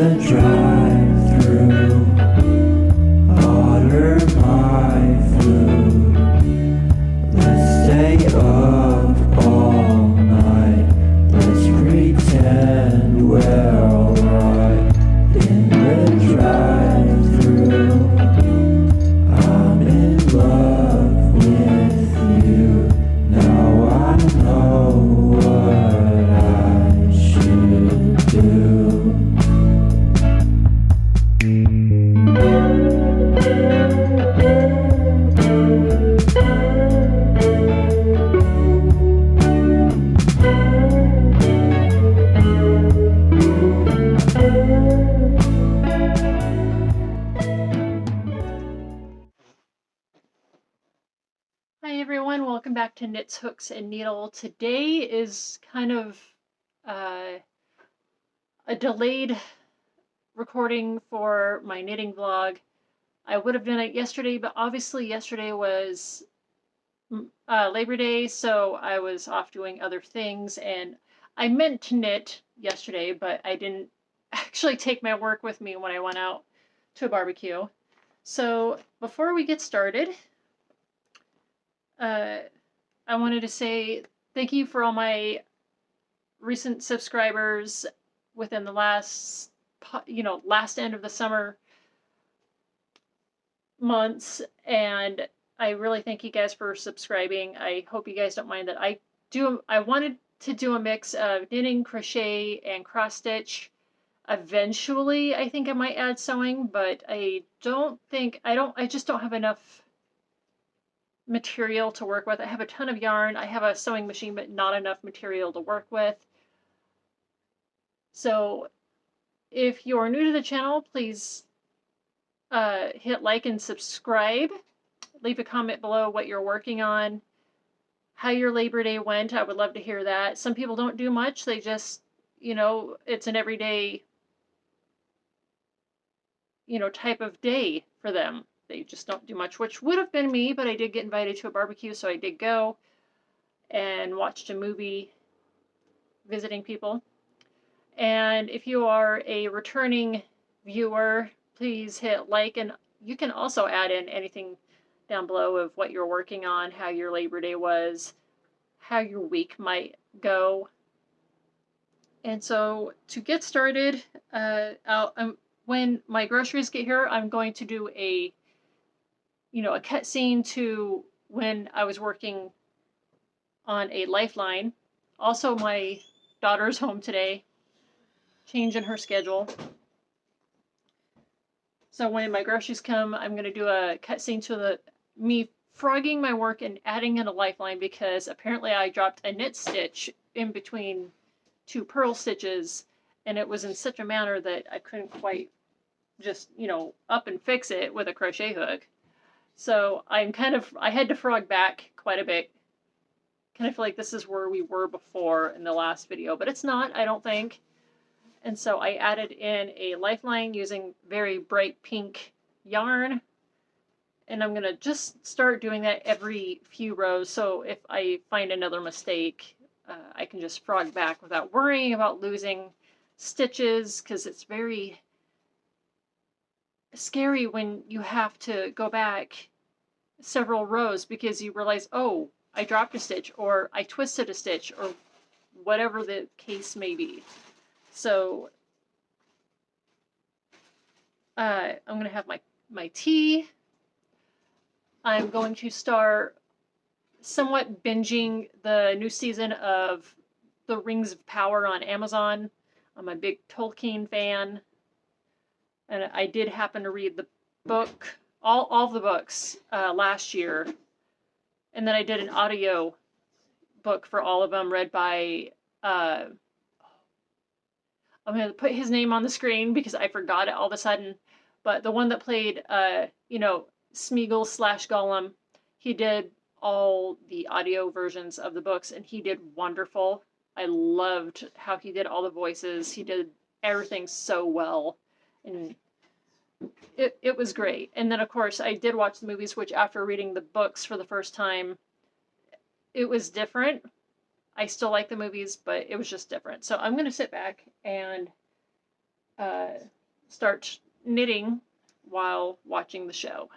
the drive-thru, order my food. Let's stay up all night. Let's pretend we're alright. In the drive-thru, I'm in love with you. Now I know what I should do. Hi everyone, welcome back to Knits, Hooks, and Needle. Today is kind of a delayed recording for my knitting vlog. I would have done it yesterday, but obviously yesterday was Labor Day, so I was off doing other things, and I meant to knit yesterday, but I didn't actually take my work with me when I went out to a barbecue. So before we get started, I wanted to say thank you for all my recent subscribers within the last end of the summer months, and I really thank you guys for subscribing. I hope you guys don't mind that I wanted to do a mix of knitting, crochet, and cross stitch. Eventually, I think I might add sewing, but I just don't have enough material to work with. I have a ton of yarn. I have a sewing machine, but not enough material to work with. So if you're new to the channel, please hit like and subscribe. Leave a comment below what you're working on, how your Labor Day went. I would love to hear that. Some people don't do much. They just, it's an everyday, type of day for them. They just don't do much, which would have been me, but I did get invited to a barbecue, so I did go and watched a movie visiting people. And if you are a returning viewer, please hit like, and you can also add in anything down below of what you're working on, how your Labor Day was, how your week might go. And so to get started, when my groceries get here, I'm going to do a cut scene to when I was working on a lifeline. Also, my daughter's home today, change in her schedule. So when my groceries come, I'm going to do a cut scene to me frogging my work and adding in a lifeline, because apparently I dropped a knit stitch in between two purl stitches, and it was in such a manner that I couldn't quite just, up and fix it with a crochet hook. So I had to frog back quite a bit. Kind of feel like this is where we were before in the last video, but it's not, I don't think. And so I added in a lifeline using very bright pink yarn. And I'm going to just start doing that every few rows. So if I find another mistake, I can just frog back without worrying about losing stitches, because it's very scary when you have to go back several rows because you realize, oh, I dropped a stitch, or I twisted a stitch, or whatever the case may be. So I'm going to have my tea. I'm going to start somewhat binging the new season of The Rings of Power on Amazon. I'm a big Tolkien fan, and I did happen to read the book, all the books last year, and then I did an audio book for all of them, read by I'm going to put his name on the screen because I forgot it all of a sudden, but the one that played Smeagol / Gollum, he did all the audio versions of the books, and he did wonderful. I loved how he did all the voices. He did everything so well, and it was great. And then, of course, I did watch the movies, which after reading the books for the first time, it was different. I still like the movies, but it was just different. So I'm going to sit back and start knitting while watching the show.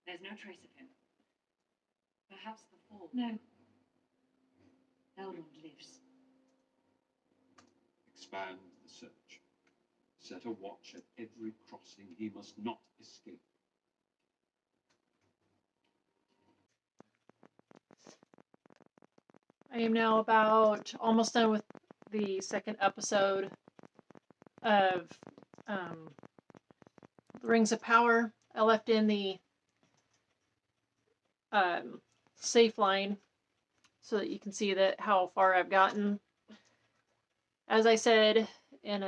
There's no trace of him. Perhaps the fall. No. Elrond lives. Expand the search. Set a watch at every crossing. He must not escape. I am now about almost done with the second episode of The Rings of Power. I left in the safe line so that you can see that how far I've gotten. As I said in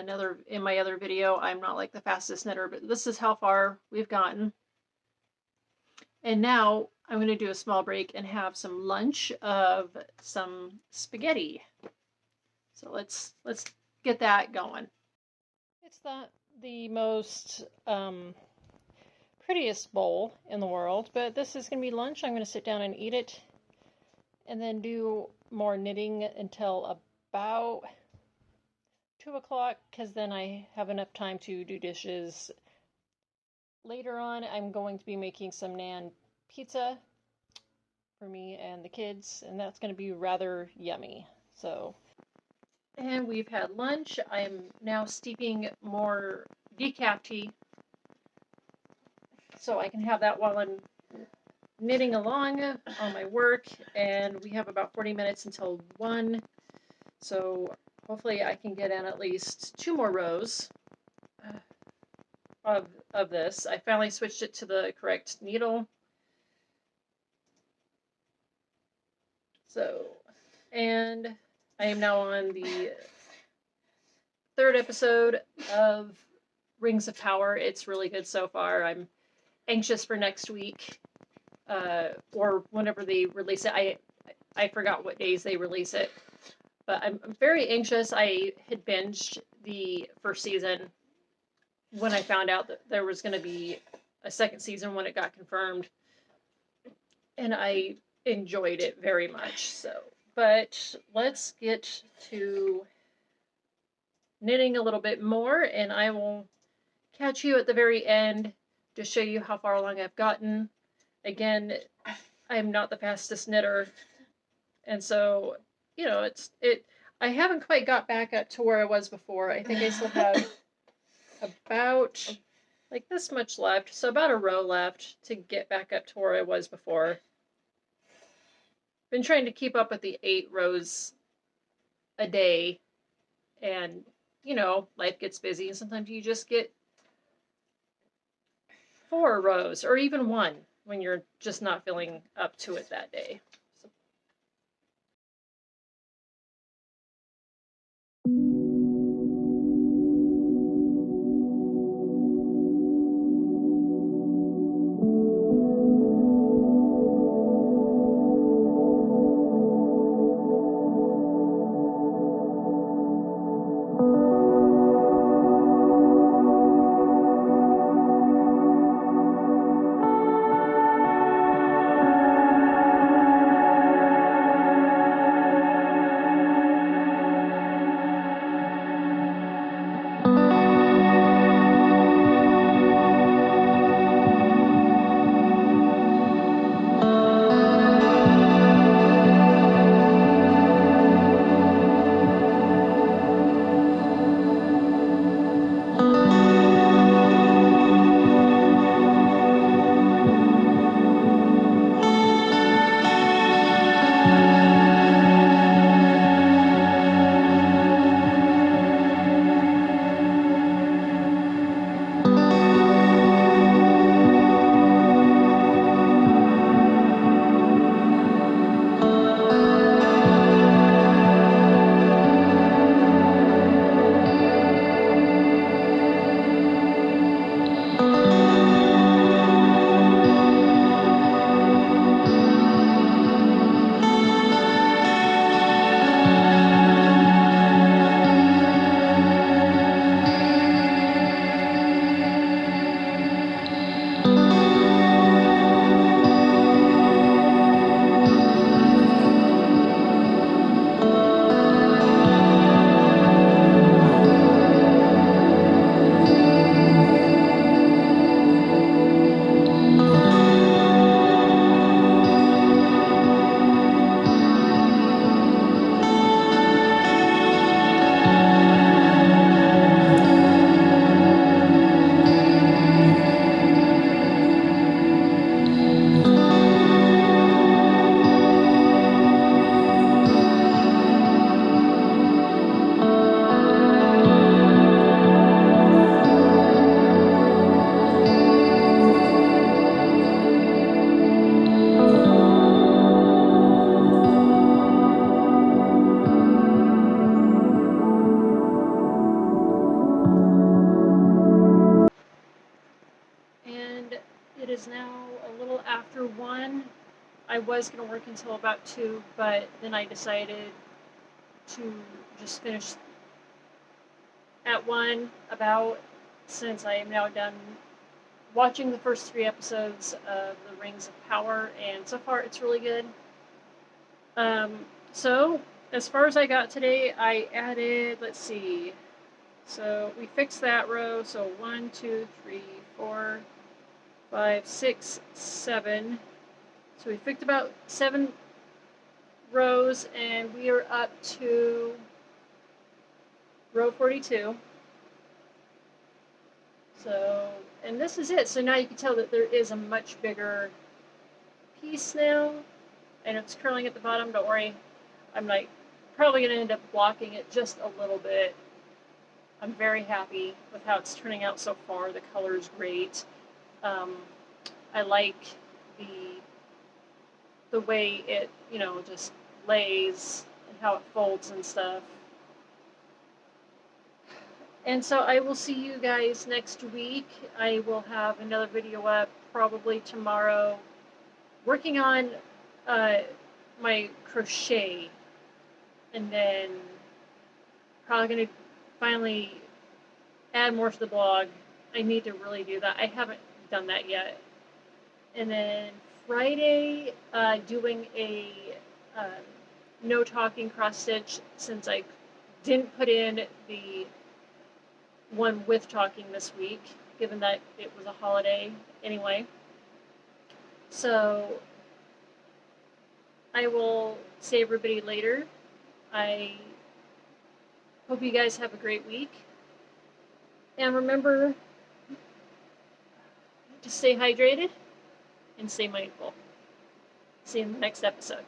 my other video, I'm not like the fastest knitter, but this is how far we've gotten. And now I'm going to do a small break and have some lunch of some spaghetti. So let's get that going. It's not the most prettiest bowl in the world, but this is going to be lunch. I'm going to sit down and eat it and then do more knitting until about 2 o'clock, because then I have enough time to do dishes. Later on, I'm going to be making some naan pizza for me and the kids, and that's going to be rather yummy. So, and we've had lunch. I'm now steeping more decaf tea so I can have that while I'm knitting along on my work, and we have about 40 minutes until 1, so hopefully I can get in at least 2 more rows of this. I finally switched it to the correct needle. So, and I am now on the 3rd episode of Rings of Power. It's really good so far. I'm anxious for next week, or whenever they release it. I forgot what days they release it, but I'm very anxious. I had binged the first season when I found out that there was going to be a second season when it got confirmed, and I enjoyed it very much. So, but let's get to knitting a little bit more, and I will catch you at the very end to show you how far along I've gotten. Again, I'm not the fastest knitter, and so, you know, I haven't quite got back up to where I was before. I think I still have about like this much left, so about a row left to get back up to where I was before. Been trying to keep up with the 8 rows a day, and you know, life gets busy, and sometimes you just get 4 rows or even 1 when you're just not feeling up to it that day. So. until after 1. I was going to work until about 2, but then I decided to just finish at 1 about, since I am now done watching the first 3 episodes of The Rings of Power, and so far it's really good. So, as far as I got today, I added, let's see, so we fixed that row, so 1, 2, 3, 4, 5, 6, 7. So we fixed about 7 rows, and we are up to row 42. So, and this is it. So now you can tell that there is a much bigger piece now, and it's curling at the bottom. Don't worry, I'm like probably going to end up blocking it just a little bit. I'm very happy with how it's turning out so far. The color is great. I like the way it, just lays and how it folds and stuff. And so I will see you guys next week. I will have another video up probably tomorrow, working on my crochet, and then probably going to finally add more to the blog. I need to really do that. I haven't done that yet. And then Friday, doing a no talking cross stitch, since I didn't put in the one with talking this week, given that it was a holiday anyway. So I will see everybody later. I hope you guys have a great week. And remember to stay hydrated and stay mindful. See you in the next episode.